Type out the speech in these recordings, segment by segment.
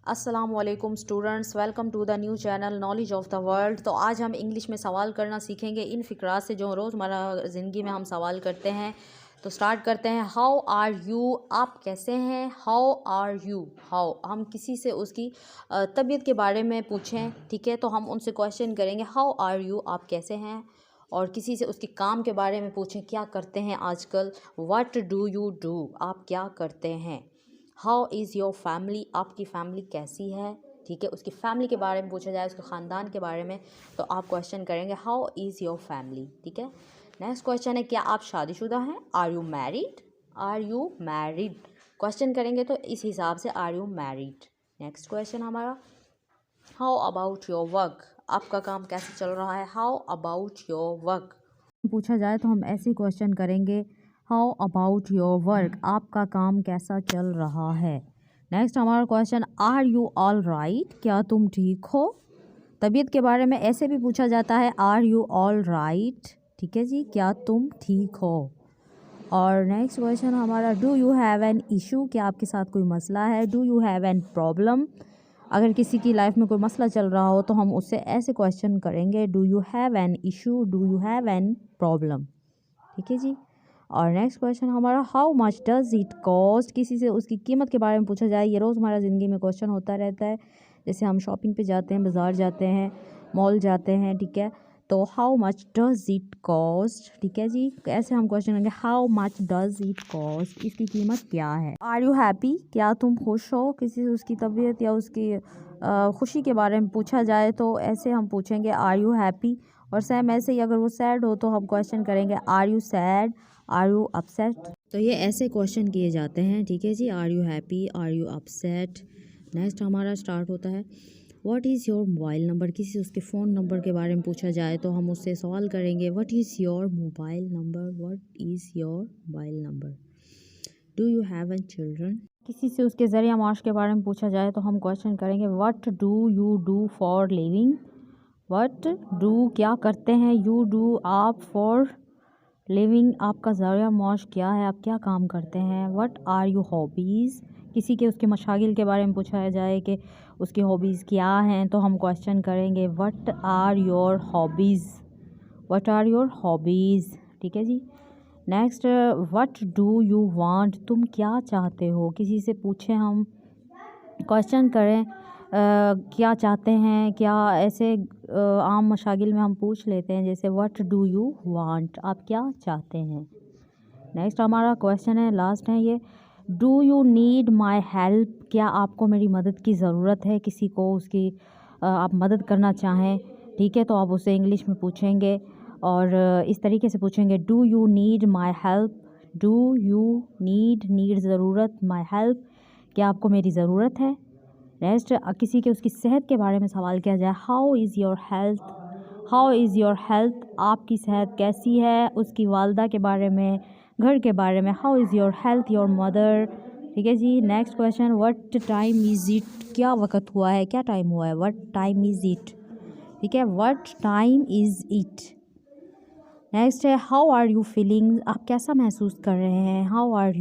अस्सलामुअलैकुम students, welcome to the new channel knowledge of the world. तो आज हम इंग्लिश में सवाल करना सीखेंगे इन फ़िक्रात से जो रोज़मर्रा ज़िंदगी में हम सवाल करते हैं। तो स्टार्ट करते हैं। हाउ आर यू, आप कैसे हैं। हाउ आर यू, हाउ हम किसी से उसकी तबीयत के बारे में पूछें, ठीक है, तो हम उनसे क्वेश्चन करेंगे हाउ आर यू, आप कैसे हैं। और किसी से उसके काम के बारे में पूछें, क्या करते हैं आजकल। व्हाट डू यू डू, आप क्या करते हैं। हाउ इज़ योर फैमिली, आपकी फ़ैमिली कैसी है, ठीक है, उसकी फ़ैमिली के बारे में पूछा जाए, उसके ख़ानदान के बारे में, तो आप क्वेश्चन करेंगे हाउ इज़ योर फैमिली, ठीक है। नेक्स्ट क्वेश्चन है, क्या आप शादीशुदा हैं। Are you married, are you married question करेंगे तो इस हिसाब से are you married. Next question हमारा, हाउ अबाउट योर वर्क, आपका काम कैसे चल रहा है। हाउ अबाउट योर वर्क पूछा जाए तो हम ऐसे क्वेश्चन करेंगे हाउ अबाउट योर वर्क, आपका काम कैसा चल रहा है। नेक्स्ट हमारा question, are you all right, क्या तुम ठीक हो। तबीयत के बारे में ऐसे भी पूछा जाता है आर यू ऑल राइट, ठीक है जी, क्या तुम ठीक हो। और नेक्स्ट क्वेश्चन हमारा, do you have an issue, क्या आपके साथ कोई मसला है। Do you have an problem, अगर किसी की लाइफ में कोई मसला चल रहा हो तो हम उससे ऐसे क्वेश्चन करेंगे do you have an issue, do you have an problem, ठीक है जी। और नेक्स्ट क्वेश्चन हमारा, how much does it cost, किसी से उसकी कीमत के बारे में पूछा जाए। ये रोज़ हमारा ज़िंदगी में क्वेश्चन होता रहता है, जैसे हम शॉपिंग पे जाते हैं, बाज़ार जाते हैं, मॉल जाते हैं, ठीक है, तो how much does it cost, ठीक है जी, ऐसे हम क्वेश्चन करेंगे how much does it cost, इसकी कीमत क्या है। आर यू हैप्पी, क्या तुम खुश हो, किसी से उसकी तबीयत या उसकी खुशी के बारे में पूछा जाए तो ऐसे हम पूछेंगे आर यू हैप्पी। और सेम ऐसे ही अगर वो सैड हो तो हम क्वेश्चन करेंगे are you sad, are you upset. तो ये ऐसे क्वेश्चन किए जाते हैं, ठीक है जी। Are you happy, are you upset. Next हमारा स्टार्ट होता है, what is your mobile number, किसी से उसके फ़ोन नंबर के बारे में पूछा जाए तो हम उससे सवाल करेंगे what is your mobile number, what is your mobile number. Do you have an children, किसी से उसके ज़रिया माश के बारे में पूछा जाए तो हम क्वेश्चन करेंगे what do you do for living. What do, क्या करते हैं, यू डू, आप, फॉर लिविंग, आपका ज़रिया माश क्या है, आप क्या काम करते हैं। व्हाट आर यू हॉबीज़, किसी के उसके मशागिल के बारे में पूछा जाए कि उसकी हॉबीज़ क्या हैं तो हम क्वेश्चन करेंगे what are your hobbies, what are your hobbies, ठीक है जी। Next, what do you want, तुम क्या चाहते हो, किसी से पूछें हम क्वेश्चन करें क्या चाहते हैं, क्या ऐसे आम मशागिल में हम पूछ लेते हैं जैसे व्हाट डू यू वांट, आप क्या चाहते हैं। नेक्स्ट हमारा क्वेश्चन है, लास्ट है ये, do you need my help, क्या आपको मेरी मदद की ज़रूरत है, किसी को उसकी आप मदद करना चाहें, ठीक है, तो आप उसे इंग्लिश में पूछेंगे और इस तरीके से पूछेंगे do you need my help, do you need ज़रूरत, माई हेल्प, क्या आपको मेरी ज़रूरत है। नेक्स्ट, किसी के उसकी सेहत के बारे में सवाल किया जाए, how is your health, how is your health, आपकी सेहत कैसी है, उसकी वालदा के बारे में, घर के बारे में, how is your health, your mother, ठीक है जी। Next question, what time is it, क्या वक्त हुआ है, क्या टाइम हुआ है, व्हाट टाइम इज़ इट, ठीक है, what time is it. Next है, हाउ आर यू फीलिंग, आप कैसा महसूस कर रहे हैं, हाउ आर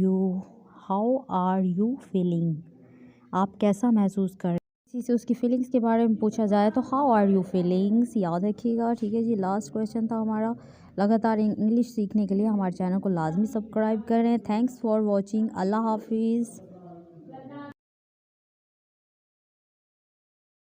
यू फीलिंग, आप कैसा महसूस कर रहे हैं। किसी से उसकी फीलिंग्स के बारे में पूछा जाए तो हाउ आर यू फीलिंग्स, याद रखिएगा, ठीक है जी। लास्ट क्वेश्चन था हमारा। लगातार इंग्लिश सीखने के लिए हमारे चैनल को लाजमी सब्सक्राइब करें। थैंक्स फॉर वॉचिंग, अल्लाह हाफिज़।